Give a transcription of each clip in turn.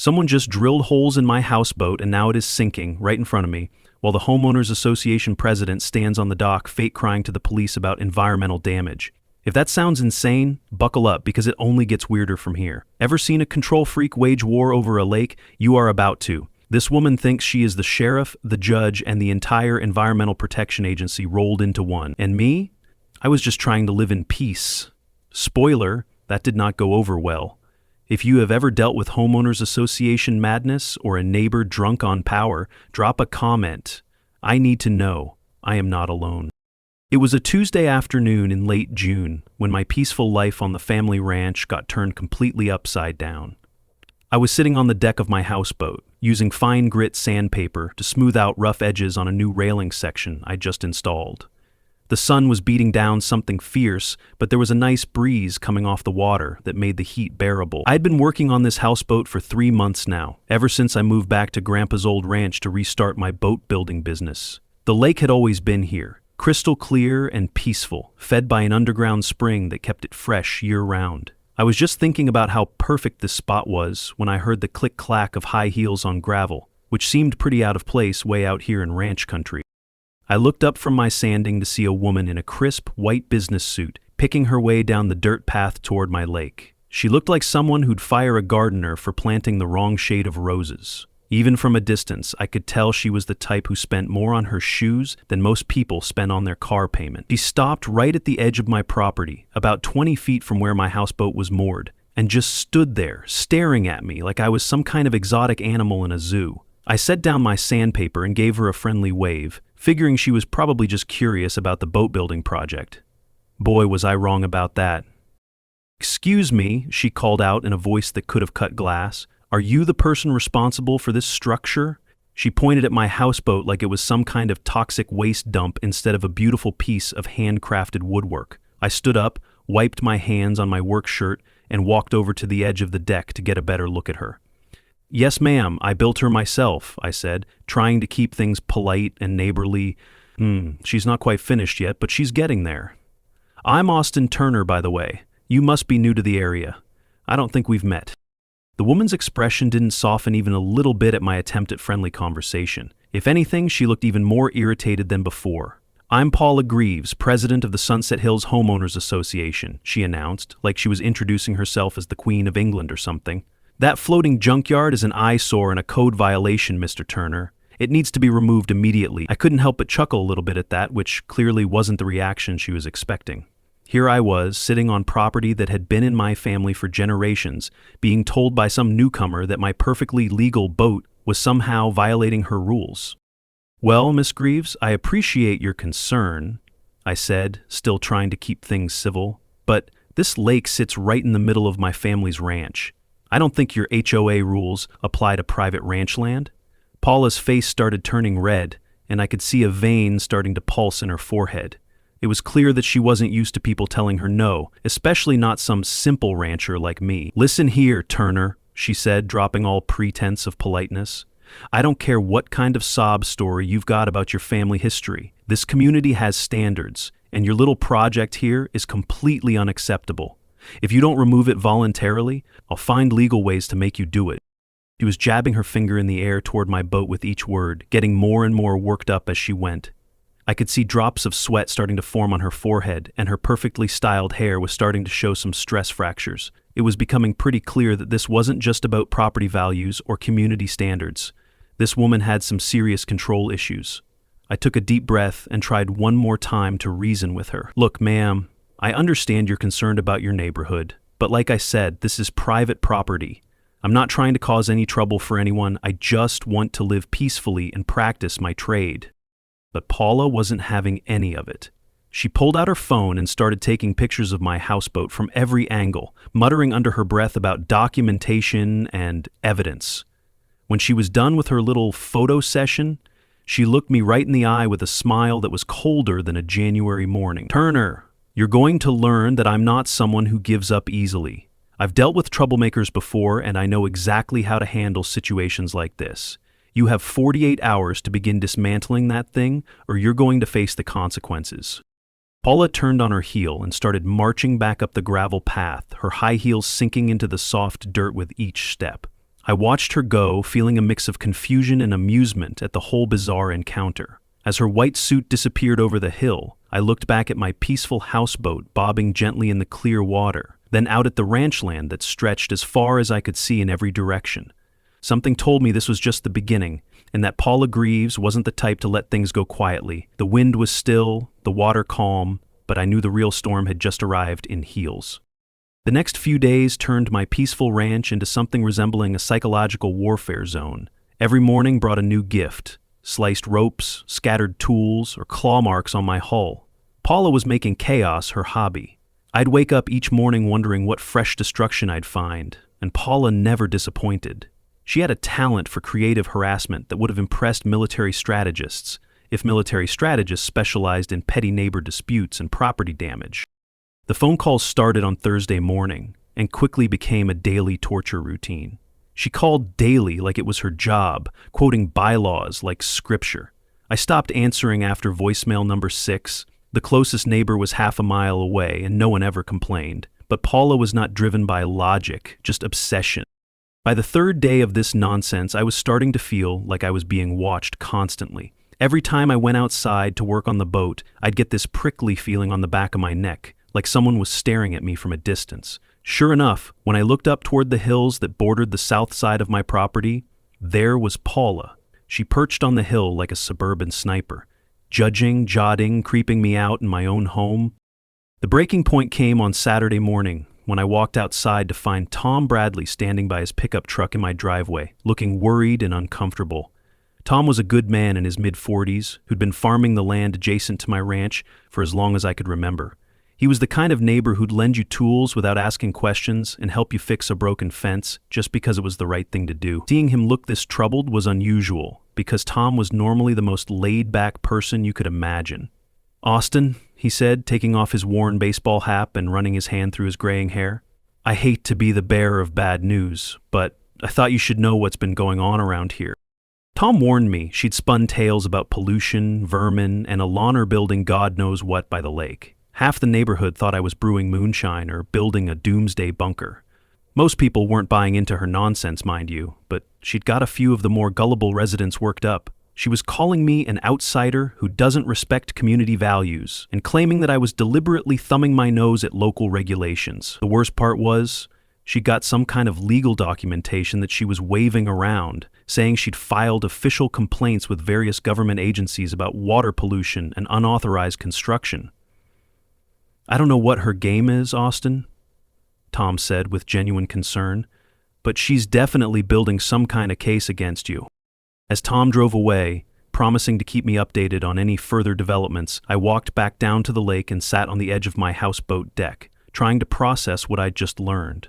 Someone just drilled holes in my houseboat and now it is sinking right in front of me, while the Homeowners Association president stands on the dock fake crying to the police about environmental damage. If that sounds insane, buckle up because it only gets weirder from here. Ever seen a control freak wage war over a lake? You are about to. This woman thinks she is the sheriff, the judge, and the entire Environmental Protection Agency rolled into one. And me? I was just trying to live in peace. Spoiler, that did not go over well. If you have ever dealt with Homeowners Association madness or a neighbor drunk on power, drop a comment. I need to know. I am not alone. It was a Tuesday afternoon in late June when my peaceful life on the family ranch got turned completely upside down. I was sitting on the deck of my houseboat, using fine grit sandpaper to smooth out rough edges on a new railing section I just installed. The sun was beating down something fierce, but there was a nice breeze coming off the water that made the heat bearable. I'd been working on this houseboat for 3 months now, ever since I moved back to Grandpa's old ranch to restart my boat building business. The lake had always been here, crystal clear and peaceful, fed by an underground spring that kept it fresh year-round. I was just thinking about how perfect this spot was when I heard the click-clack of high heels on gravel, which seemed pretty out of place way out here in ranch country. I looked up from my sanding to see a woman in a crisp, white business suit picking her way down the dirt path toward my lake. She looked like someone who'd fire a gardener for planting the wrong shade of roses. Even from a distance, I could tell she was the type who spent more on her shoes than most people spend on their car payment. She stopped right at the edge of my property, about 20 feet from where my houseboat was moored, and just stood there, staring at me like I was some kind of exotic animal in a zoo. I set down my sandpaper and gave her a friendly wave, figuring she was probably just curious about the boat building project. Boy, was I wrong about that. "Excuse me," she called out in a voice that could have cut glass. "Are you the person responsible for this structure?" She pointed at my houseboat like it was some kind of toxic waste dump instead of a beautiful piece of handcrafted woodwork. I stood up, wiped my hands on my work shirt, and walked over to the edge of the deck to get a better look at her. "Yes, ma'am, I built her myself," I said, trying to keep things polite and neighborly. She's not quite finished yet, but she's getting there. "I'm Austin Turner, by the way. You must be new to the area. I don't think we've met." The woman's expression didn't soften even a little bit at my attempt at friendly conversation. If anything, she looked even more irritated than before. "I'm Paula Greaves, president of the Sunset Hills Homeowners Association," she announced, like she was introducing herself as the Queen of England or something. "That floating junkyard is an eyesore and a code violation, Mr. Turner. It needs to be removed immediately." I couldn't help but chuckle a little bit at that, which clearly wasn't the reaction she was expecting. Here I was, sitting on property that had been in my family for generations, being told by some newcomer that my perfectly legal boat was somehow violating her rules. "Well, Miss Greaves, I appreciate your concern," I said, still trying to keep things civil, "but this lake sits right in the middle of my family's ranch. I don't think your HOA rules apply to private ranch land." Paula's face started turning red, and I could see a vein starting to pulse in her forehead. It was clear that she wasn't used to people telling her no, especially not some simple rancher like me. "Listen here, Turner," she said, dropping all pretense of politeness. "I don't care what kind of sob story you've got about your family history. This community has standards, and your little project here is completely unacceptable. If you don't remove it voluntarily, I'll find legal ways to make you do it." She was jabbing her finger in the air toward my boat with each word, getting more and more worked up as she went. I could see drops of sweat starting to form on her forehead, and her perfectly styled hair was starting to show some stress fractures. It was becoming pretty clear that this wasn't just about property values or community standards. This woman had some serious control issues. I took a deep breath and tried one more time to reason with her. "Look, ma'am, I understand you're concerned about your neighborhood, but like I said, this is private property. I'm not trying to cause any trouble for anyone. I just want to live peacefully and practice my trade." But Paula wasn't having any of it. She pulled out her phone and started taking pictures of my houseboat from every angle, muttering under her breath about documentation and evidence. When she was done with her little photo session, she looked me right in the eye with a smile that was colder than a January morning. "Turner, you're going to learn that I'm not someone who gives up easily. I've dealt with troublemakers before, and I know exactly how to handle situations like this. You have 48 hours to begin dismantling that thing, or you're going to face the consequences." Paula turned on her heel and started marching back up the gravel path, her high heels sinking into the soft dirt with each step. I watched her go, feeling a mix of confusion and amusement at the whole bizarre encounter. As her white suit disappeared over the hill, I looked back at my peaceful houseboat bobbing gently in the clear water, then out at the ranch land that stretched as far as I could see in every direction. Something told me this was just the beginning, and that Paula Greaves wasn't the type to let things go quietly. The wind was still, the water calm, but I knew the real storm had just arrived in heels. The next few days turned my peaceful ranch into something resembling a psychological warfare zone. Every morning brought a new gift: sliced ropes, scattered tools, or claw marks on my hull. Paula was making chaos her hobby. I'd wake up each morning wondering what fresh destruction I'd find, and Paula never disappointed. She had a talent for creative harassment that would have impressed military strategists, if military strategists specialized in petty neighbor disputes and property damage. The phone calls started on Thursday morning and quickly became a daily torture routine. She called daily like it was her job, quoting bylaws like scripture. I stopped answering after voicemail number 6. The closest neighbor was half a mile away and no one ever complained. But Paula was not driven by logic, just obsession. By the third day of this nonsense, I was starting to feel like I was being watched constantly. Every time I went outside to work on the boat, I'd get this prickly feeling on the back of my neck, like someone was staring at me from a distance. Sure enough, when I looked up toward the hills that bordered the south side of my property, there was Paula. She perched on the hill like a suburban sniper, judging, jotting, creeping me out in my own home. The breaking point came on Saturday morning when I walked outside to find Tom Bradley standing by his pickup truck in my driveway, looking worried and uncomfortable. Tom was a good man in his mid-40s who'd been farming the land adjacent to my ranch for as long as I could remember. He was the kind of neighbor who'd lend you tools without asking questions and help you fix a broken fence just because it was the right thing to do. Seeing him look this troubled was unusual, because Tom was normally the most laid-back person you could imagine. "Austin," he said, taking off his worn baseball hat and running his hand through his graying hair, "I hate to be the bearer of bad news, but I thought you should know what's been going on around here." Tom warned me she'd spun tales about pollution, vermin, and a lawner building God knows what by the lake. Half the neighborhood thought I was brewing moonshine or building a doomsday bunker. Most people weren't buying into her nonsense, mind you, but she'd got a few of the more gullible residents worked up. She was calling me an outsider who doesn't respect community values and claiming that I was deliberately thumbing my nose at local regulations. The worst part was, she got some kind of legal documentation that she was waving around, saying she'd filed official complaints with various government agencies about water pollution and unauthorized construction. "I don't know what her game is, Austin," Tom said with genuine concern, "but she's definitely building some kind of case against you." As Tom drove away, promising to keep me updated on any further developments, I walked back down to the lake and sat on the edge of my houseboat deck, trying to process what I'd just learned.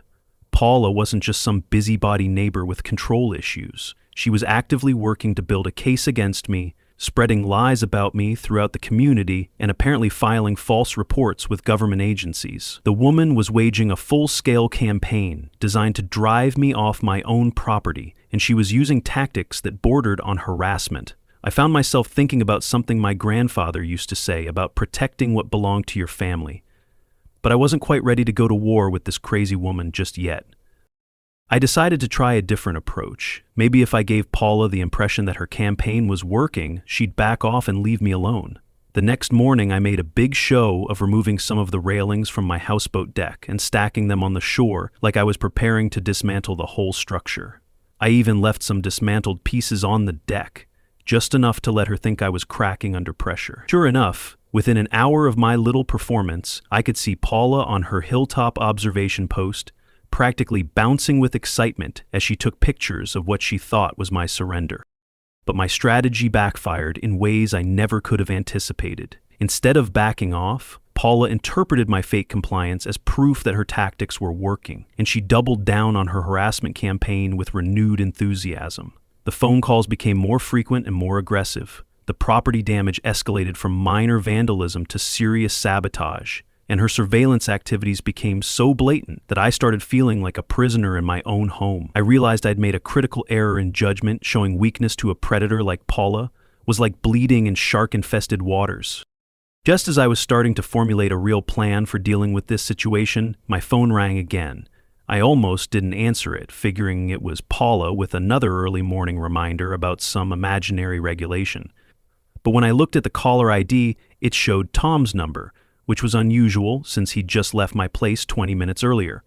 Paula wasn't just some busybody neighbor with control issues. She was actively working to build a case against me, spreading lies about me throughout the community, and apparently filing false reports with government agencies. The woman was waging a full-scale campaign designed to drive me off my own property, and she was using tactics that bordered on harassment. I found myself thinking about something my grandfather used to say about protecting what belonged to your family. But I wasn't quite ready to go to war with this crazy woman just yet. I decided to try a different approach. Maybe if I gave Paula the impression that her campaign was working, she'd back off and leave me alone. The next morning, I made a big show of removing some of the railings from my houseboat deck and stacking them on the shore like I was preparing to dismantle the whole structure. I even left some dismantled pieces on the deck, just enough to let her think I was cracking under pressure. Sure enough, within an hour of my little performance, I could see Paula on her hilltop observation post, practically bouncing with excitement as she took pictures of what she thought was my surrender. But my strategy backfired in ways I never could have anticipated. Instead of backing off, Paula interpreted my fake compliance as proof that her tactics were working, and she doubled down on her harassment campaign with renewed enthusiasm. The phone calls became more frequent and more aggressive. The property damage escalated from minor vandalism to serious sabotage, and her surveillance activities became so blatant that I started feeling like a prisoner in my own home. I realized I'd made a critical error in judgment. Showing weakness to a predator like Paula was like bleeding in shark-infested waters. Just as I was starting to formulate a real plan for dealing with this situation, my phone rang again. I almost didn't answer it, figuring it was Paula with another early morning reminder about some imaginary regulation. But when I looked at the caller ID, it showed Tom's number, which was unusual since he'd just left my place 20 minutes earlier.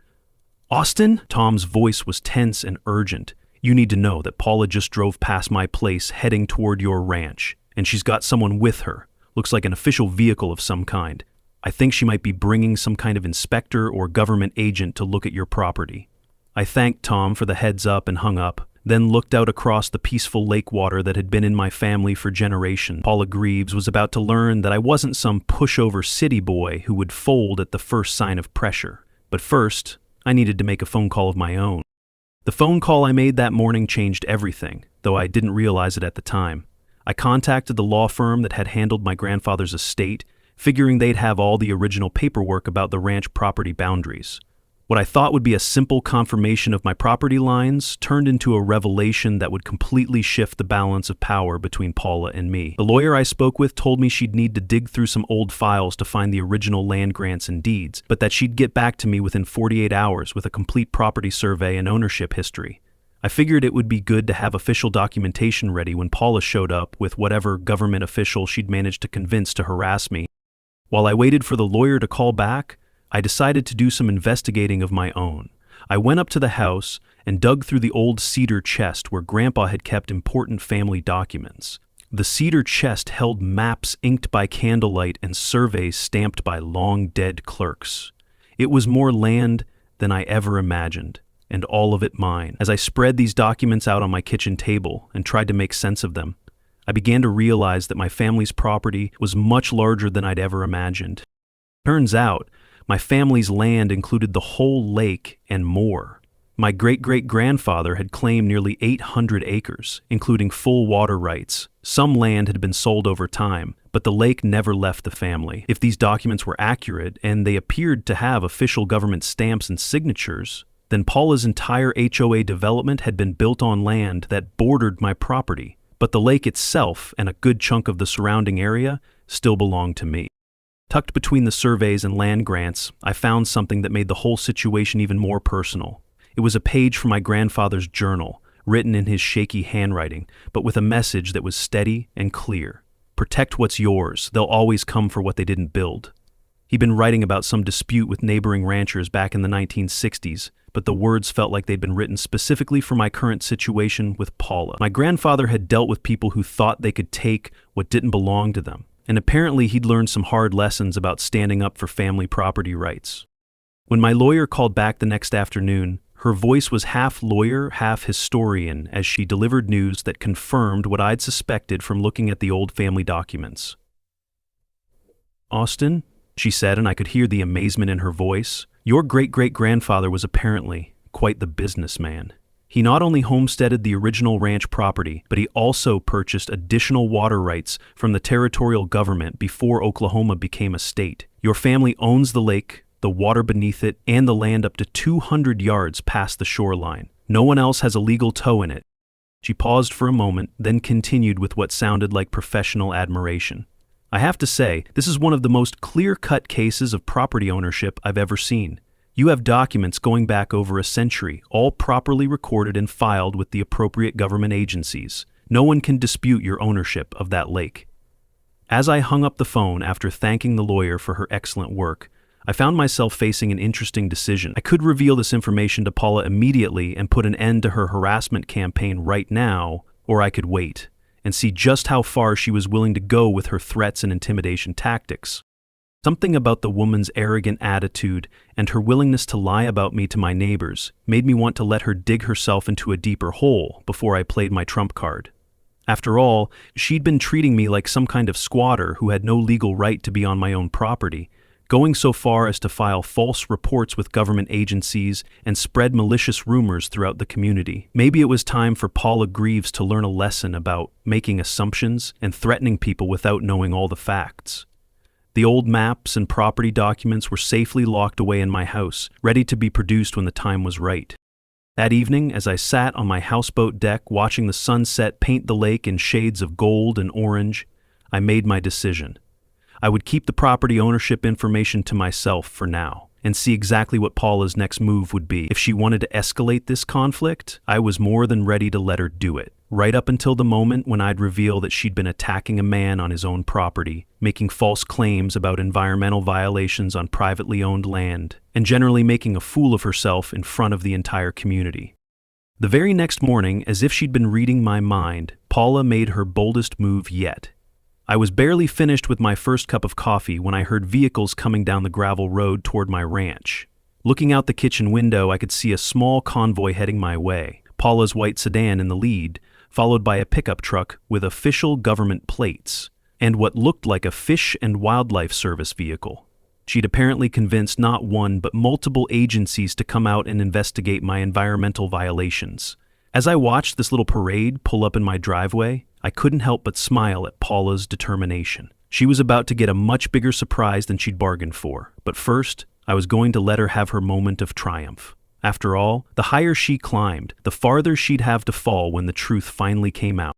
"Austin?" Tom's voice was tense and urgent. "You need to know that Paula just drove past my place heading toward your ranch, and she's got someone with her. Looks like an official vehicle of some kind. I think she might be bringing some kind of inspector or government agent to look at your property." I thanked Tom for the heads up and hung up, then looked out across the peaceful lake water that had been in my family for generations. Paula Greaves was about to learn that I wasn't some pushover city boy who would fold at the first sign of pressure. But first, I needed to make a phone call of my own. The phone call I made that morning changed everything, though I didn't realize it at the time. I contacted the law firm that had handled my grandfather's estate, figuring they'd have all the original paperwork about the ranch property boundaries. What I thought would be a simple confirmation of my property lines turned into a revelation that would completely shift the balance of power between Paula and me. The lawyer I spoke with told me she'd need to dig through some old files to find the original land grants and deeds, but that she'd get back to me within 48 hours with a complete property survey and ownership history. I figured it would be good to have official documentation ready when Paula showed up with whatever government official she'd managed to convince to harass me. While I waited for the lawyer to call back, I decided to do some investigating of my own. I went up to the house and dug through the old cedar chest where Grandpa had kept important family documents. The cedar chest held maps inked by candlelight and surveys stamped by long-dead clerks. It was more land than I ever imagined, and all of it mine. As I spread these documents out on my kitchen table and tried to make sense of them, I began to realize that my family's property was much larger than I'd ever imagined. Turns out, my family's land included the whole lake and more. My great-great-grandfather had claimed nearly 800 acres, including full water rights. Some land had been sold over time, but the lake never left the family. If these documents were accurate, and they appeared to have official government stamps and signatures, then Paula's entire HOA development had been built on land that bordered my property. But the lake itself and a good chunk of the surrounding area still belonged to me. Tucked between the surveys and land grants, I found something that made the whole situation even more personal. It was a page from my grandfather's journal, written in his shaky handwriting, but with a message that was steady and clear. "Protect what's yours. They'll always come for what they didn't build." He'd been writing about some dispute with neighboring ranchers back in the 1960s, but the words felt like they'd been written specifically for my current situation with Paula. My grandfather had dealt with people who thought they could take what didn't belong to them, and apparently he'd learned some hard lessons about standing up for family property rights. When my lawyer called back the next afternoon, her voice was half lawyer, half historian as she delivered news that confirmed what I'd suspected from looking at the old family documents. "Austin," she said, and I could hear the amazement in her voice, "your great-great-grandfather was apparently quite the businessman. He not only homesteaded the original ranch property, but he also purchased additional water rights from the territorial government before Oklahoma became a state. Your family owns the lake, the water beneath it, and the land up to 200 yards past the shoreline. No one else has a legal toe in it." She paused for a moment, then continued with what sounded like professional admiration. "I have to say, this is one of the most clear-cut cases of property ownership I've ever seen. You have documents going back over a century, all properly recorded and filed with the appropriate government agencies. No one can dispute your ownership of that lake." As I hung up the phone after thanking the lawyer for her excellent work, I found myself facing an interesting decision. I could reveal this information to Paula immediately and put an end to her harassment campaign right now, or I could wait and see just how far she was willing to go with her threats and intimidation tactics. Something about the woman's arrogant attitude and her willingness to lie about me to my neighbors made me want to let her dig herself into a deeper hole before I played my trump card. After all, she'd been treating me like some kind of squatter who had no legal right to be on my own property, going so far as to file false reports with government agencies and spread malicious rumors throughout the community. Maybe it was time for Paula Greaves to learn a lesson about making assumptions and threatening people without knowing all the facts. The old maps and property documents were safely locked away in my house, ready to be produced when the time was right. That evening, as I sat on my houseboat deck watching the sunset paint the lake in shades of gold and orange, I made my decision. I would keep the property ownership information to myself for now, and see exactly what Paula's next move would be. If she wanted to escalate this conflict, I was more than ready to let her do it. Right up until the moment when I'd reveal that she'd been attacking a man on his own property, making false claims about environmental violations on privately owned land, and generally making a fool of herself in front of the entire community. The very next morning, as if she'd been reading my mind, Paula made her boldest move yet. I was barely finished with my first cup of coffee when I heard vehicles coming down the gravel road toward my ranch. Looking out the kitchen window, I could see a small convoy heading my way, Paula's white sedan in the lead, followed by a pickup truck with official government plates, and what looked like a Fish and Wildlife Service vehicle. She'd apparently convinced not one but multiple agencies to come out and investigate my environmental violations. As I watched this little parade pull up in my driveway, I couldn't help but smile at Paula's determination. She was about to get a much bigger surprise than she'd bargained for, but first, I was going to let her have her moment of triumph. After all, the higher she climbed, the farther she'd have to fall when the truth finally came out.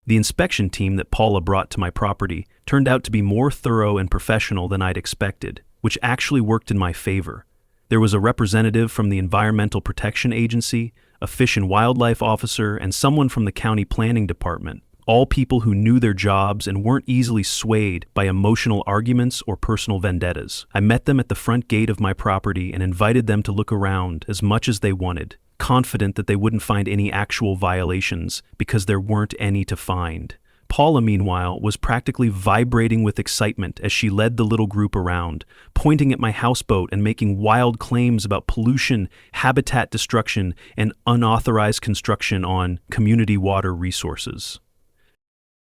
The inspection team that Paula brought to my property turned out to be more thorough and professional than I'd expected, which actually worked in my favor. There was a representative from the Environmental Protection Agency, a Fish and Wildlife officer, and someone from the county planning department, all people who knew their jobs and weren't easily swayed by emotional arguments or personal vendettas. I met them at the front gate of my property and invited them to look around as much as they wanted, confident that they wouldn't find any actual violations because there weren't any to find. Paula, meanwhile, was practically vibrating with excitement as she led the little group around, pointing at my houseboat and making wild claims about pollution, habitat destruction, and unauthorized construction on community water resources.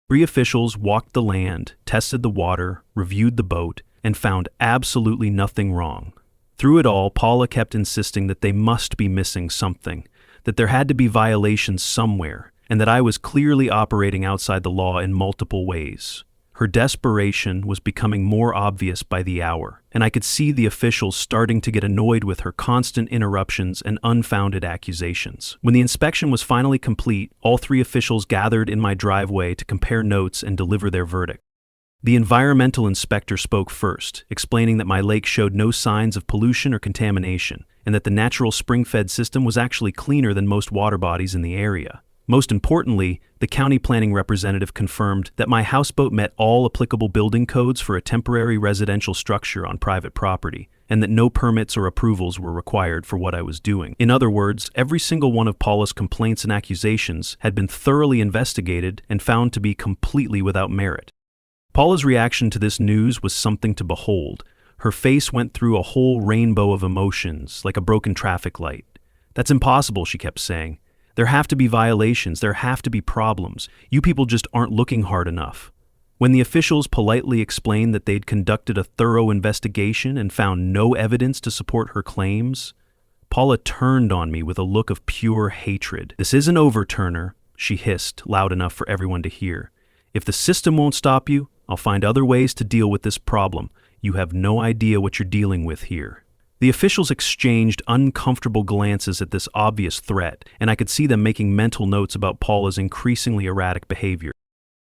3 officials walked the land, tested the water, reviewed the boat, and found absolutely nothing wrong. Through it all, Paula kept insisting that they must be missing something, that there had to be violations somewhere, and that I was clearly operating outside the law in multiple ways. Her desperation was becoming more obvious by the hour, and I could see the officials starting to get annoyed with her constant interruptions and unfounded accusations. When the inspection was finally complete, all 3 officials gathered in my driveway to compare notes and deliver their verdict. The environmental inspector spoke first, explaining that my lake showed no signs of pollution or contamination, and that the natural spring-fed system was actually cleaner than most water bodies in the area. Most importantly, the county planning representative confirmed that my houseboat met all applicable building codes for a temporary residential structure on private property, and that no permits or approvals were required for what I was doing. In other words, every single one of Paula's complaints and accusations had been thoroughly investigated and found to be completely without merit. Paula's reaction to this news was something to behold. Her face went through a whole rainbow of emotions, like a broken traffic light. "That's impossible," she kept saying. "There have to be violations, there have to be problems. You people just aren't looking hard enough." When the officials politely explained that they'd conducted a thorough investigation and found no evidence to support her claims, Paula turned on me with a look of pure hatred. "This isn't over, Turner," she hissed, loud enough for everyone to hear. "If the system won't stop you, I'll find other ways to deal with this problem. You have no idea what you're dealing with here." The officials exchanged uncomfortable glances at this obvious threat, and I could see them making mental notes about Paula's increasingly erratic behavior.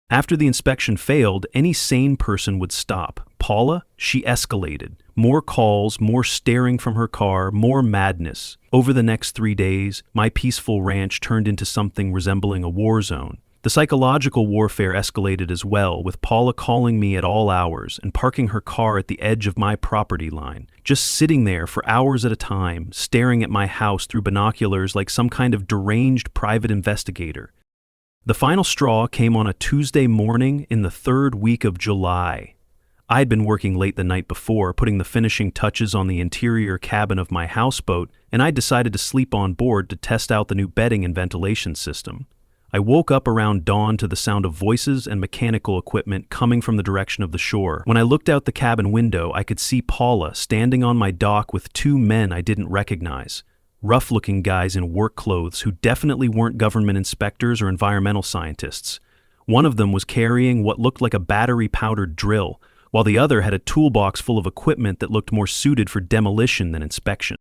After the inspection failed, any sane person would stop. Paula, she escalated. More calls, more staring from her car, more madness. Over the next 3 days, my peaceful ranch turned into something resembling a war zone. The psychological warfare escalated as well, with Paula calling me at all hours and parking her car at the edge of my property line, just sitting there for hours at a time, staring at my house through binoculars like some kind of deranged private investigator. The final straw came on a Tuesday morning in the 3rd week of July. I'd been working late the night before, putting the finishing touches on the interior cabin of my houseboat, and I decided to sleep on board to test out the new bedding and ventilation system. I woke up around dawn to the sound of voices and mechanical equipment coming from the direction of the shore. When I looked out the cabin window, I could see Paula standing on my dock with 2 men I didn't recognize. Rough-looking guys in work clothes who definitely weren't government inspectors or environmental scientists. One of them was carrying what looked like a battery-powdered drill, while the other had a toolbox full of equipment that looked more suited for demolition than inspection.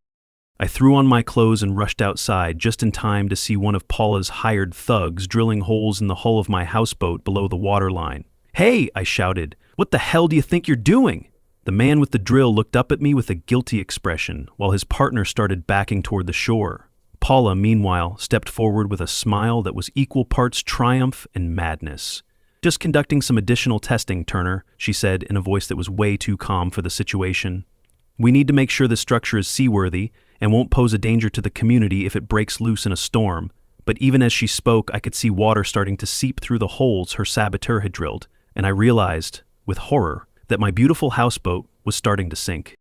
I threw on my clothes and rushed outside just in time to see one of Paula's hired thugs drilling holes in the hull of my houseboat below the waterline. "Hey!" I shouted. "What the hell do you think you're doing?" The man with the drill looked up at me with a guilty expression, while his partner started backing toward the shore. Paula, meanwhile, stepped forward with a smile that was equal parts triumph and madness. "Just conducting some additional testing, Turner," she said in a voice that was way too calm for the situation. "We need to make sure the structure is seaworthy and won't pose a danger to the community if it breaks loose in a storm." But even as she spoke, I could see water starting to seep through the holes her saboteur had drilled, and I realized, with horror, that my beautiful houseboat was starting to sink.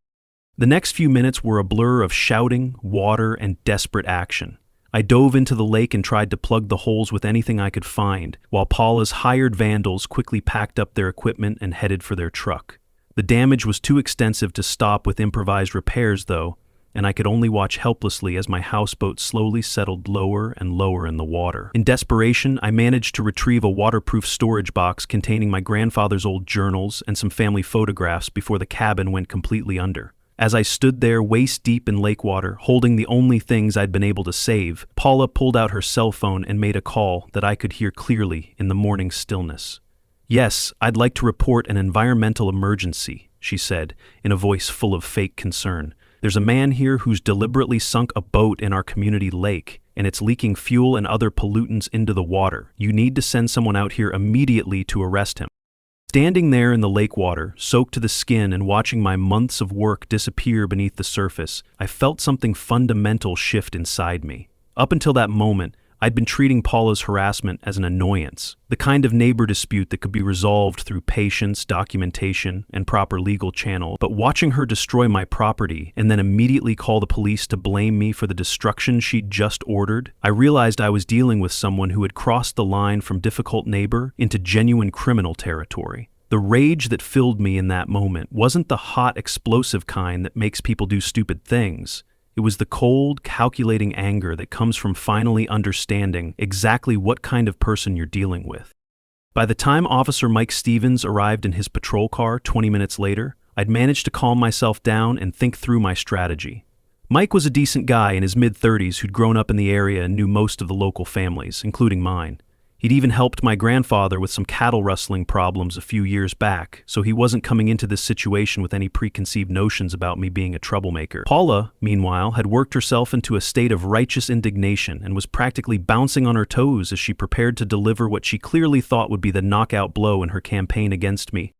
The next few minutes were a blur of shouting, water, and desperate action. I dove into the lake and tried to plug the holes with anything I could find, while Paula's hired vandals quickly packed up their equipment and headed for their truck. The damage was too extensive to stop with improvised repairs, though, and I could only watch helplessly as my houseboat slowly settled lower and lower in the water. In desperation, I managed to retrieve a waterproof storage box containing my grandfather's old journals and some family photographs before the cabin went completely under. As I stood there waist-deep in lake water, holding the only things I'd been able to save, Paula pulled out her cell phone and made a call that I could hear clearly in the morning stillness. "Yes, I'd like to report an environmental emergency," she said, in a voice full of fake concern. "There's a man here who's deliberately sunk a boat in our community lake, and it's leaking fuel and other pollutants into the water. You need to send someone out here immediately to arrest him." Standing there in the lake water, soaked to the skin and watching my months of work disappear beneath the surface, I felt something fundamental shift inside me. Up until that moment, I'd been treating Paula's harassment as an annoyance, the kind of neighbor dispute that could be resolved through patience, documentation, and proper legal channel. But watching her destroy my property and then immediately call the police to blame me for the destruction she'd just ordered, I realized I was dealing with someone who had crossed the line from difficult neighbor into genuine criminal territory. The rage that filled me in that moment wasn't the hot, explosive kind that makes people do stupid things. It was the cold, calculating anger that comes from finally understanding exactly what kind of person you're dealing with. By the time Officer Mike Stevens arrived in his patrol car 20 minutes later, I'd managed to calm myself down and think through my strategy. Mike was a decent guy in his mid-30s who'd grown up in the area and knew most of the local families, including mine. He'd even helped my grandfather with some cattle rustling problems a few years back, so he wasn't coming into this situation with any preconceived notions about me being a troublemaker. Paula, meanwhile, had worked herself into a state of righteous indignation and was practically bouncing on her toes as she prepared to deliver what she clearly thought would be the knockout blow in her campaign against me.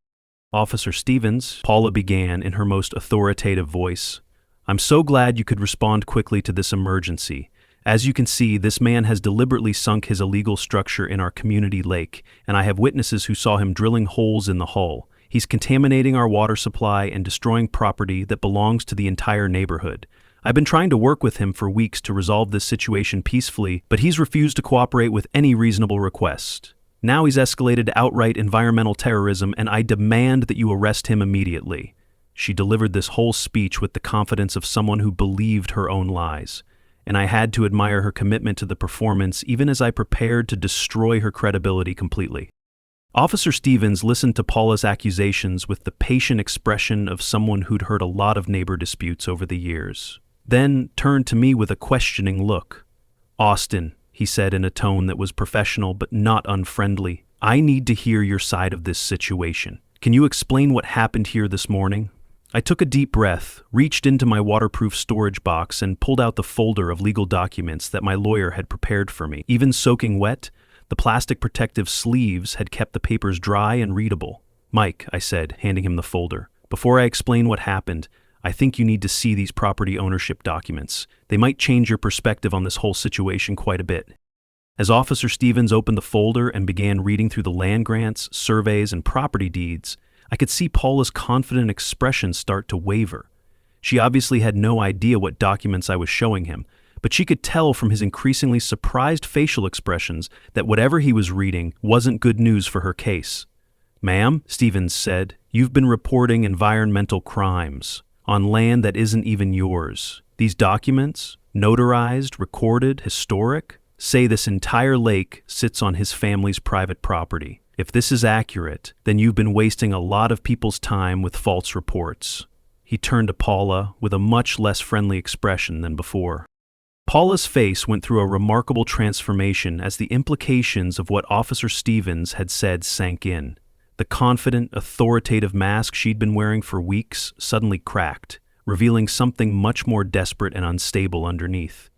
"Officer Stevens," Paula began in her most authoritative voice, "I'm so glad you could respond quickly to this emergency. As you can see, this man has deliberately sunk his illegal structure in our community lake, and I have witnesses who saw him drilling holes in the hull. He's contaminating our water supply and destroying property that belongs to the entire neighborhood. I've been trying to work with him for weeks to resolve this situation peacefully, but he's refused to cooperate with any reasonable request. Now he's escalated to outright environmental terrorism, and I demand that you arrest him immediately." She delivered this whole speech with the confidence of someone who believed her own lies, and I had to admire her commitment to the performance even as I prepared to destroy her credibility completely. Officer Stevens listened to Paula's accusations with the patient expression of someone who'd heard a lot of neighbor disputes over the years, then turned to me with a questioning look. "Austin," he said in a tone that was professional but not unfriendly, "I need to hear your side of this situation. Can you explain what happened here this morning?" I took a deep breath, reached into my waterproof storage box, and pulled out the folder of legal documents that my lawyer had prepared for me. Even soaking wet, the plastic protective sleeves had kept the papers dry and readable. "Mike," I said, handing him the folder, "before I explain what happened, I think you need to see these property ownership documents. They might change your perspective on this whole situation quite a bit." As Officer Stevens opened the folder and began reading through the land grants, surveys, and property deeds, I could see Paula's confident expression start to waver. She obviously had no idea what documents I was showing him, but she could tell from his increasingly surprised facial expressions that whatever he was reading wasn't good news for her case. "Ma'am," Stevens said, "you've been reporting environmental crimes on land that isn't even yours. These documents, notarized, recorded, historic, say this entire lake sits on his family's private property. If this is accurate, then you've been wasting a lot of people's time with false reports." He turned to Paula with a much less friendly expression than before. Paula's face went through a remarkable transformation as the implications of what Officer Stevens had said sank in. The confident, authoritative mask she'd been wearing for weeks suddenly cracked, revealing something much more desperate and unstable underneath.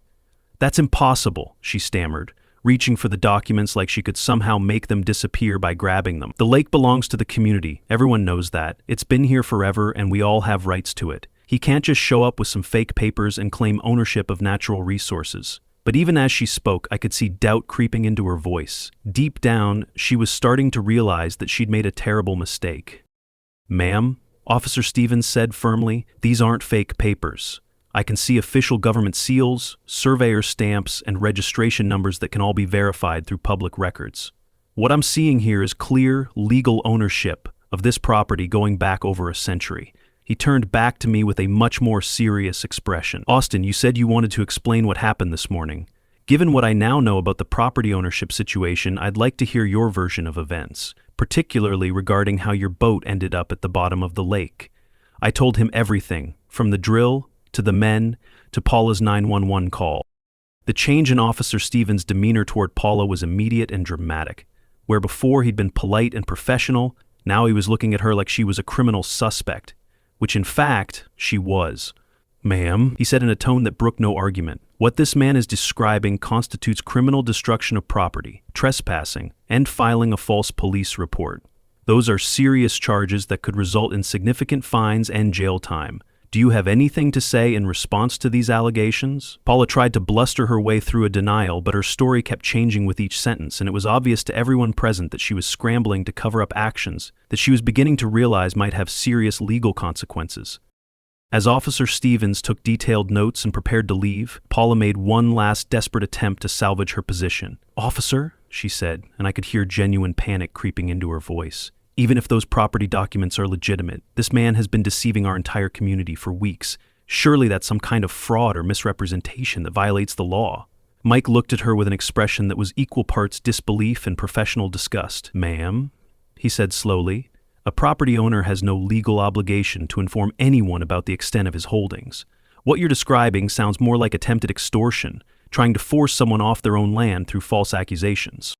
"That's impossible," she stammered, reaching for the documents like she could somehow make them disappear by grabbing them. "The lake belongs to the community. Everyone knows that. It's been here forever and we all have rights to it. He can't just show up with some fake papers and claim ownership of natural resources." But even as she spoke, I could see doubt creeping into her voice. Deep down, she was starting to realize that she'd made a terrible mistake. "Ma'am," Officer Stevens said firmly, "these aren't fake papers. I can see official government seals, surveyor stamps, and registration numbers that can all be verified through public records. What I'm seeing here is clear, legal ownership of this property going back over a century." He turned back to me with a much more serious expression. "Austin, you said you wanted to explain what happened this morning. Given what I now know about the property ownership situation, I'd like to hear your version of events, particularly regarding how your boat ended up at the bottom of the lake." I told him everything, from the drill, to the men, to Paula's 911 call. The change in Officer Stevens' demeanor toward Paula was immediate and dramatic. Where before he'd been polite and professional, now he was looking at her like she was a criminal suspect. Which in fact, she was. "Ma'am," he said in a tone that brooked no argument, "what this man is describing constitutes criminal destruction of property, trespassing, and filing a false police report. Those are serious charges that could result in significant fines and jail time. Do you have anything to say in response to these allegations?" Paula tried to bluster her way through a denial, but her story kept changing with each sentence, and it was obvious to everyone present that she was scrambling to cover up actions that she was beginning to realize might have serious legal consequences. As Officer Stevens took detailed notes and prepared to leave, Paula made one last desperate attempt to salvage her position. "Officer," she said, and I could hear genuine panic creeping into her voice. "Even if those property documents are legitimate, this man has been deceiving our entire community for weeks. Surely that's some kind of fraud or misrepresentation that violates the law." Mike looked at her with an expression that was equal parts disbelief and professional disgust. "Ma'am," he said slowly, "a property owner has no legal obligation to inform anyone about the extent of his holdings. What you're describing sounds more like attempted extortion, trying to force someone off their own land through false accusations."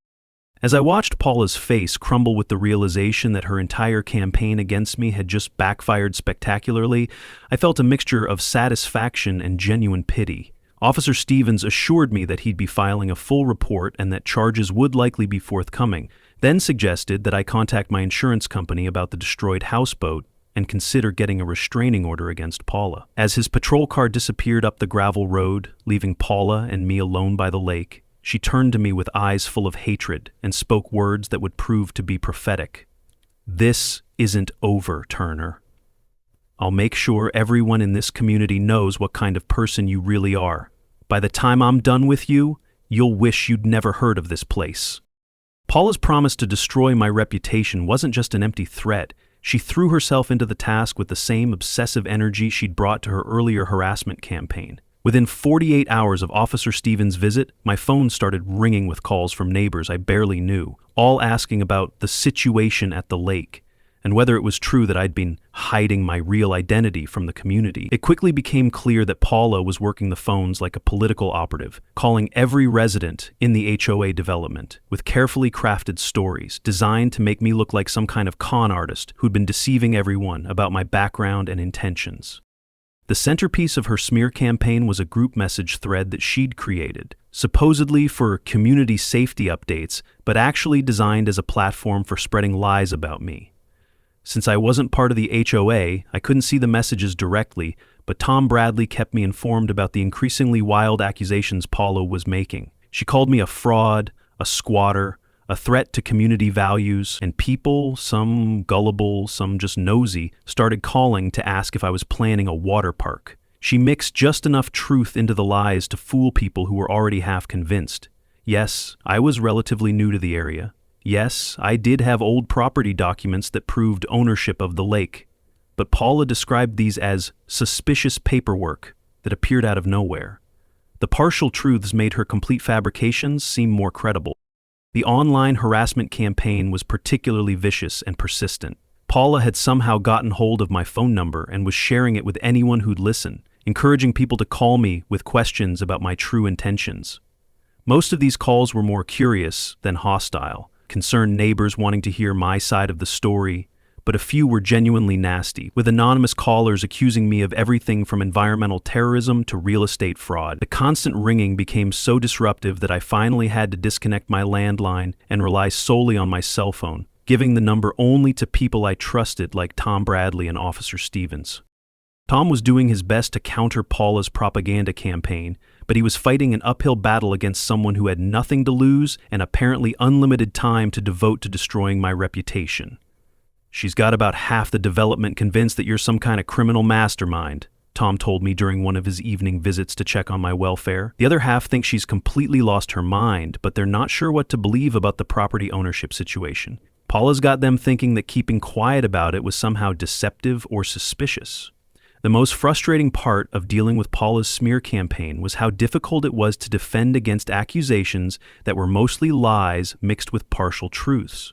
As I watched Paula's face crumble with the realization that her entire campaign against me had just backfired spectacularly, I felt a mixture of satisfaction and genuine pity. Officer Stevens assured me that he'd be filing a full report and that charges would likely be forthcoming, then suggested that I contact my insurance company about the destroyed houseboat and consider getting a restraining order against Paula. As his patrol car disappeared up the gravel road, leaving Paula and me alone by the lake, she turned to me with eyes full of hatred and spoke words that would prove to be prophetic. "This isn't over, Turner. I'll make sure everyone in this community knows what kind of person you really are. By the time I'm done with you, you'll wish you'd never heard of this place." Paula's promise to destroy my reputation wasn't just an empty threat. She threw herself into the task with the same obsessive energy she'd brought to her earlier harassment campaign. Within 48 hours of Officer Stevens' visit, my phone started ringing with calls from neighbors I barely knew, all asking about the situation at the lake, and whether it was true that I'd been hiding my real identity from the community. It quickly became clear that Paula was working the phones like a political operative, calling every resident in the HOA development with carefully crafted stories designed to make me look like some kind of con artist who'd been deceiving everyone about my background and intentions. The centerpiece of her smear campaign was a group message thread that she'd created, supposedly for community safety updates, but actually designed as a platform for spreading lies about me. Since I wasn't part of the HOA, I couldn't see the messages directly, but Tom Bradley kept me informed about the increasingly wild accusations Paula was making. She called me a fraud, a squatter, a threat to community values, and people, some gullible, some just nosy, started calling to ask if I was planning a water park. She mixed just enough truth into the lies to fool people who were already half convinced. Yes, I was relatively new to the area. Yes, I did have old property documents that proved ownership of the lake, but Paula described these as suspicious paperwork that appeared out of nowhere. The partial truths made her complete fabrications seem more credible. The online harassment campaign was particularly vicious and persistent. Paula had somehow gotten hold of my phone number and was sharing it with anyone who'd listen, encouraging people to call me with questions about my true intentions. Most of these calls were more curious than hostile, concerned neighbors wanting to hear my side of the story, but a few were genuinely nasty, with anonymous callers accusing me of everything from environmental terrorism to real estate fraud. The constant ringing became so disruptive that I finally had to disconnect my landline and rely solely on my cell phone, giving the number only to people I trusted like Tom Bradley and Officer Stevens. Tom was doing his best to counter Paula's propaganda campaign, but he was fighting an uphill battle against someone who had nothing to lose and apparently unlimited time to devote to destroying my reputation. "She's got about half the development convinced that you're some kind of criminal mastermind," Tom told me during one of his evening visits to check on my welfare. "The other half think she's completely lost her mind, but they're not sure what to believe about the property ownership situation. Paula's got them thinking that keeping quiet about it was somehow deceptive or suspicious." The most frustrating part of dealing with Paula's smear campaign was how difficult it was to defend against accusations that were mostly lies mixed with partial truths.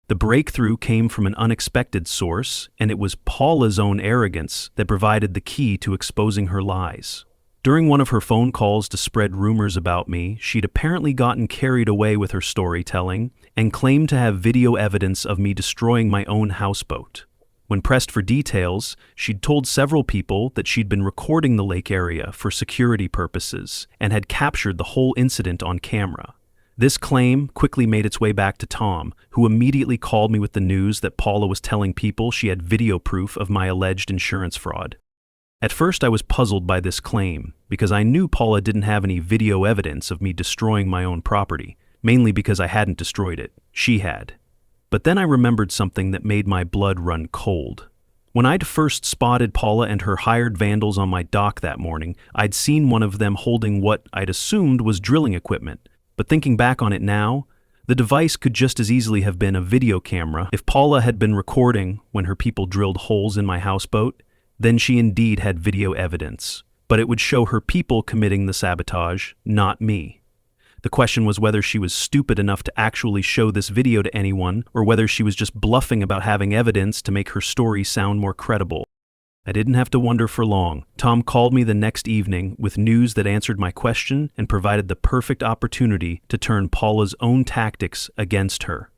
The breakthrough came from an unexpected source, and it was Paula's own arrogance that provided the key to exposing her lies. During one of her phone calls to spread rumors about me, she'd apparently gotten carried away with her storytelling and claimed to have video evidence of me destroying my own houseboat. When pressed for details, she'd told several people that she'd been recording the lake area for security purposes and had captured the whole incident on camera. This claim quickly made its way back to Tom, who immediately called me with the news that Paula was telling people she had video proof of my alleged insurance fraud. At first I was puzzled by this claim, because I knew Paula didn't have any video evidence of me destroying my own property, mainly because I hadn't destroyed it. She had. But then I remembered something that made my blood run cold. When I'd first spotted Paula and her hired vandals on my dock that morning, I'd seen one of them holding what I'd assumed was drilling equipment. But thinking back on it now, the device could just as easily have been a video camera. If Paula had been recording when her people drilled holes in my houseboat, then she indeed had video evidence. But it would show her people committing the sabotage, not me. The question was whether she was stupid enough to actually show this video to anyone, or whether she was just bluffing about having evidence to make her story sound more credible. I didn't have to wonder for long. Tom called me the next evening with news that answered my question and provided the perfect opportunity to turn Paula's own tactics against her.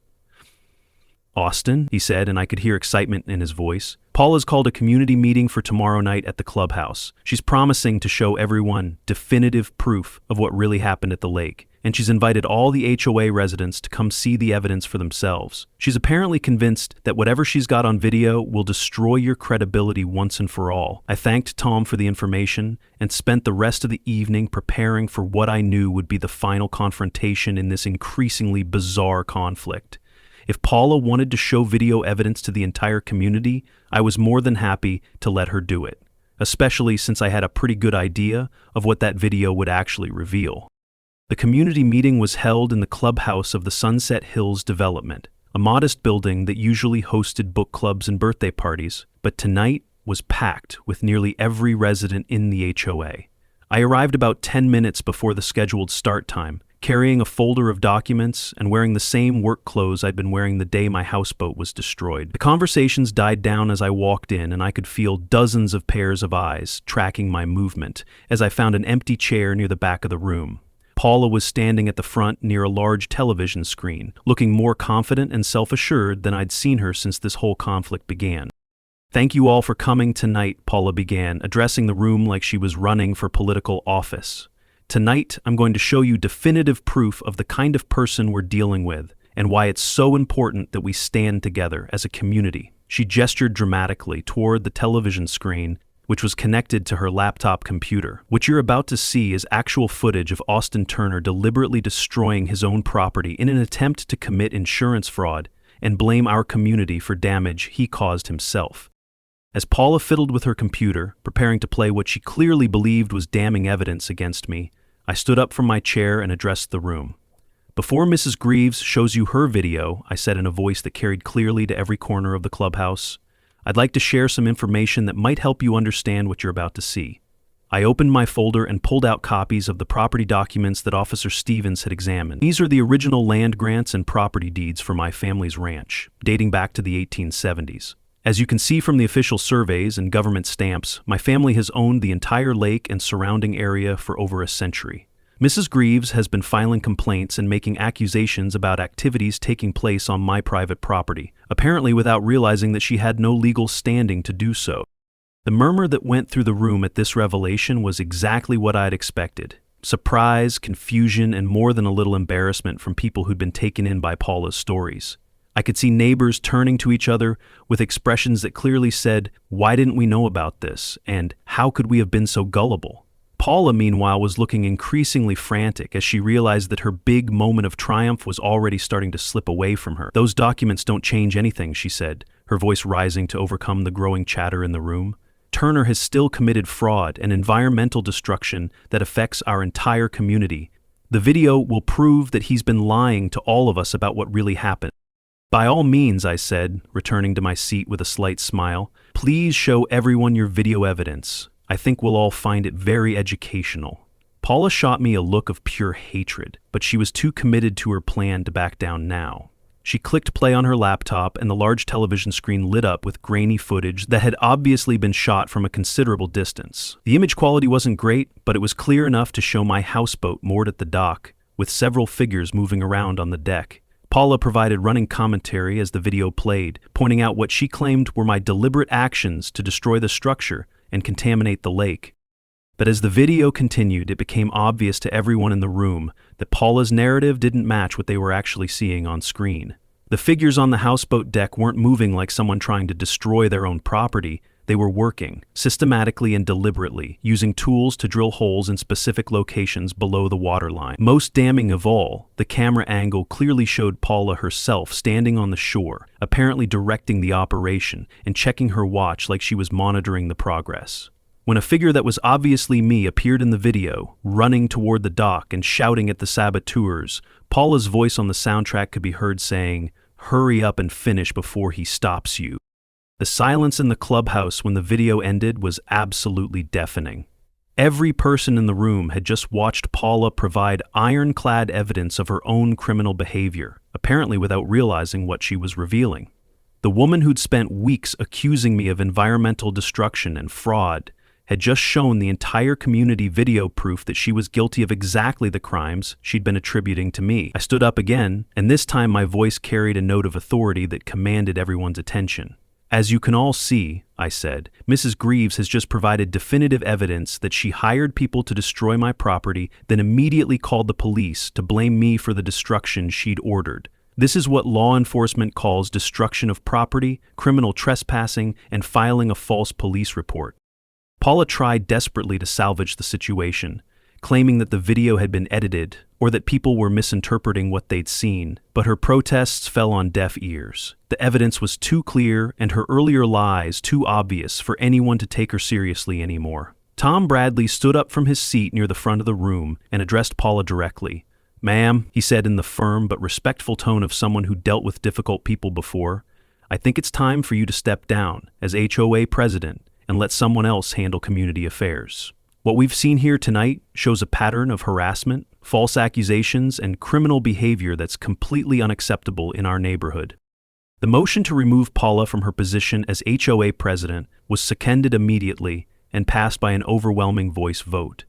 "Austin," he said, and I could hear excitement in his voice, "Paula's called a community meeting for tomorrow night at the clubhouse. She's promising to show everyone definitive proof of what really happened at the lake, and she's invited all the HOA residents to come see the evidence for themselves. She's apparently convinced that whatever she's got on video will destroy your credibility once and for all." I thanked Tom for the information and spent the rest of the evening preparing for what I knew would be the final confrontation in this increasingly bizarre conflict. If Paula wanted to show video evidence to the entire community, I was more than happy to let her do it, especially since I had a pretty good idea of what that video would actually reveal. The community meeting was held in the clubhouse of the Sunset Hills development, a modest building that usually hosted book clubs and birthday parties, but tonight was packed with nearly every resident in the HOA. I arrived about 10 minutes before the scheduled start time, carrying a folder of documents and wearing the same work clothes I'd been wearing the day my houseboat was destroyed. The conversations died down as I walked in, and I could feel dozens of pairs of eyes tracking my movement as I found an empty chair near the back of the room. Paula was standing at the front near a large television screen, looking more confident and self-assured than I'd seen her since this whole conflict began. "Thank you all for coming tonight," Paula began, addressing the room like she was running for political office. "Tonight, I'm going to show you definitive proof of the kind of person we're dealing with and why it's so important that we stand together as a community." She gestured dramatically toward the television screen, which was connected to her laptop computer. "What you're about to see is actual footage of Austin Turner deliberately destroying his own property in an attempt to commit insurance fraud and blame our community for damage he caused himself." As Paula fiddled with her computer, preparing to play what she clearly believed was damning evidence against me, I stood up from my chair and addressed the room. "Before Mrs. Greaves shows you her video," I said in a voice that carried clearly to every corner of the clubhouse, "I'd like to share some information that might help you understand what you're about to see." I opened my folder and pulled out copies of the property documents that Officer Stevens had examined. These are the original land grants and property deeds for my family's ranch, dating back to the 1870s. As you can see from the official surveys and government stamps, my family has owned the entire lake and surrounding area for over a century. Mrs. Greaves has been filing complaints and making accusations about activities taking place on my private property, apparently without realizing that she had no legal standing to do so. The murmur that went through the room at this revelation was exactly what I'd expected. Surprise, confusion, and more than a little embarrassment from people who'd been taken in by Paula's stories. I could see neighbors turning to each other with expressions that clearly said, "Why didn't we know about this?" and "How could we have been so gullible?" Paula, meanwhile, was looking increasingly frantic as she realized that her big moment of triumph was already starting to slip away from her. "Those documents don't change anything," she said, her voice rising to overcome the growing chatter in the room. "Turner has still committed fraud and environmental destruction that affects our entire community. The video will prove that he's been lying to all of us about what really happened." "By all means," I said, returning to my seat with a slight smile, "please show everyone your video evidence. I think we'll all find it very educational." Paula shot me a look of pure hatred, but she was too committed to her plan to back down now. She clicked play on her laptop, and the large television screen lit up with grainy footage that had obviously been shot from a considerable distance. The image quality wasn't great, but it was clear enough to show my houseboat moored at the dock, with several figures moving around on the deck. Paula provided running commentary as the video played, pointing out what she claimed were my deliberate actions to destroy the structure and contaminate the lake. But as the video continued, it became obvious to everyone in the room that Paula's narrative didn't match what they were actually seeing on screen. The figures on the houseboat deck weren't moving like someone trying to destroy their own property. They were working, systematically and deliberately, using tools to drill holes in specific locations below the waterline. Most damning of all, the camera angle clearly showed Paula herself standing on the shore, apparently directing the operation and checking her watch like she was monitoring the progress. When a figure that was obviously me appeared in the video, running toward the dock and shouting at the saboteurs, Paula's voice on the soundtrack could be heard saying, "Hurry up and finish before he stops you." The silence in the clubhouse when the video ended was absolutely deafening. Every person in the room had just watched Paula provide ironclad evidence of her own criminal behavior, apparently without realizing what she was revealing. The woman who'd spent weeks accusing me of environmental destruction and fraud had just shown the entire community video proof that she was guilty of exactly the crimes she'd been attributing to me. I stood up again, and this time my voice carried a note of authority that commanded everyone's attention. "As you can all see," I said, "Mrs. Greaves has just provided definitive evidence that she hired people to destroy my property, then immediately called the police to blame me for the destruction she'd ordered. This is what law enforcement calls destruction of property, criminal trespassing, and filing a false police report." Paula tried desperately to salvage the situation, claiming that the video had been edited or that people were misinterpreting what they'd seen, but her protests fell on deaf ears. The evidence was too clear and her earlier lies too obvious for anyone to take her seriously anymore. Tom Bradley stood up from his seat near the front of the room and addressed Paula directly. "Ma'am," he said in the firm but respectful tone of someone who dealt with difficult people before, "I think it's time for you to step down as HOA president and let someone else handle community affairs. What we've seen here tonight shows a pattern of harassment, false accusations, and criminal behavior that's completely unacceptable in our neighborhood." The motion to remove Paula from her position as HOA president was seconded immediately and passed by an overwhelming voice vote.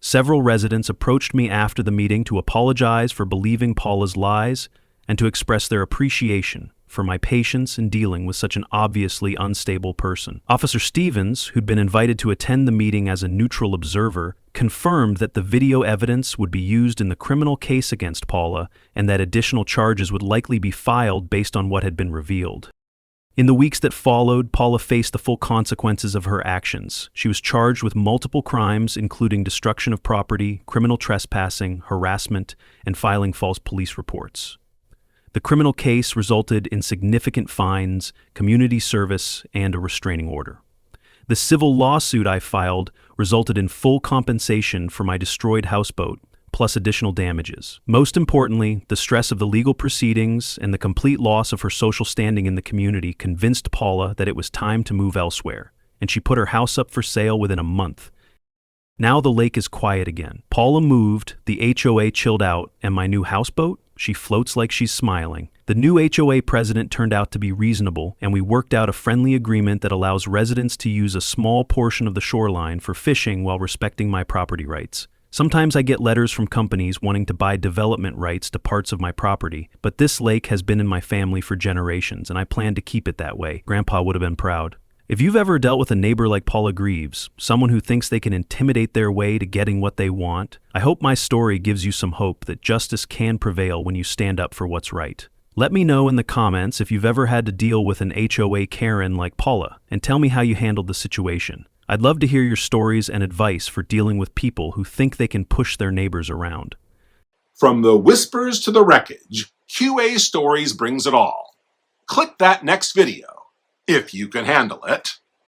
Several residents approached me after the meeting to apologize for believing Paula's lies and to express their appreciation for my patience in dealing with such an obviously unstable person. Officer Stevens, who'd been invited to attend the meeting as a neutral observer, confirmed that the video evidence would be used in the criminal case against Paula and that additional charges would likely be filed based on what had been revealed. In the weeks that followed, Paula faced the full consequences of her actions. She was charged with multiple crimes, including destruction of property, criminal trespassing, harassment, and filing false police reports. The criminal case resulted in significant fines, community service, and a restraining order. The civil lawsuit I filed resulted in full compensation for my destroyed houseboat, plus additional damages. Most importantly, the stress of the legal proceedings and the complete loss of her social standing in the community convinced Paula that it was time to move elsewhere, and she put her house up for sale within a month. Now the lake is quiet again. Paula moved, the HOA chilled out, and my new houseboat? She floats like she's smiling. The new HOA president turned out to be reasonable, and we worked out a friendly agreement that allows residents to use a small portion of the shoreline for fishing while respecting my property rights. Sometimes I get letters from companies wanting to buy development rights to parts of my property, but this lake has been in my family for generations, and I plan to keep it that way. Grandpa would have been proud. If you've ever dealt with a neighbor like Paula Greaves, someone who thinks they can intimidate their way to getting what they want, I hope my story gives you some hope that justice can prevail when you stand up for what's right. Let me know in the comments if you've ever had to deal with an HOA Karen like Paula, and tell me how you handled the situation. I'd love to hear your stories and advice for dealing with people who think they can push their neighbors around. From the whispers to the wreckage, QA Stories brings it all. Click that next video, if you can handle it.